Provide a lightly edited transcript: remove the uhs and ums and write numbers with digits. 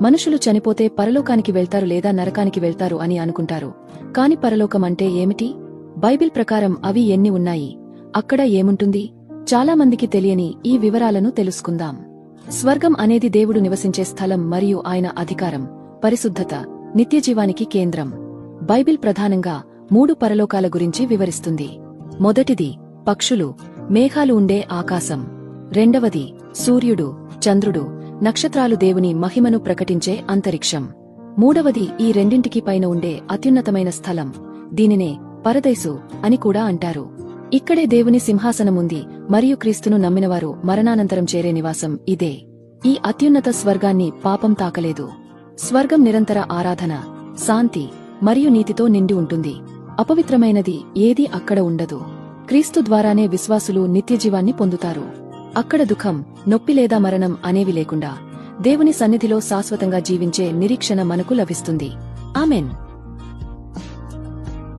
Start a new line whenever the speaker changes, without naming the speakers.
మనుషులు చనిపోతే పరలోకానికి వెళ్తారు లేదా నరకానికి వెళ్తారు అని అనుకుంటారు. కాని పరలోకం అంటే ఏమిటి? బైబిల్ ప్రకారం అవి ఎన్ని ఉన్నాయి? అక్కడ ఏముంటుంది? చాలామందికి తెలియని ఈ వివరాలను తెలుసుకుందాం. స్వర్గం అనేది దేవుడు నివసించే స్థలం మరియు ఆయన అధికారం, పరిశుద్ధత, నిత్యజీవానికి కేంద్రం. బైబిల్ ప్రధానంగా 3 పరలోకాల గురించి వివరిస్తుంది. మొదటిది పక్షులు, మేఘాలు ఉండే ఆకాశం. రెండవది సూర్యుడు, చంద్రుడు, నక్షత్రాలు, దేవుని మహిమను ప్రకటించే అంతరిక్షం. మూడవది ఈ రెండింటికి పైన ఉండే అత్యున్నతమైన స్థలం. దీనినే పరదైసు అని కూడా అంటారు. ఇక్కడే దేవుని సింహాసనముంది మరియు క్రీస్తును నమ్మినవారు మరణానంతరం చేరే నివాసం ఇదే. ఈ అత్యున్నత స్వర్గాన్ని పాపం తాకలేదు. స్వర్గం నిరంతర ఆరాధన, శాంతి మరియు నీతితో నిండి ఉంటుంది. అపవిత్రమైనది ఏదీ అక్కడ ఉండదు. క్రీస్తు ద్వారానే విశ్వాసులు నిత్యజీవాన్ని పొందుతారు. అక్కడ దుఃఖం, నొప్పి లేదా మరణం అనేవి లేకుండా దేవుని సన్నిధిలో శాశ్వతంగా జీవించే నిరీక్షణ మనకు లభిస్తుంది. ఆమెన్.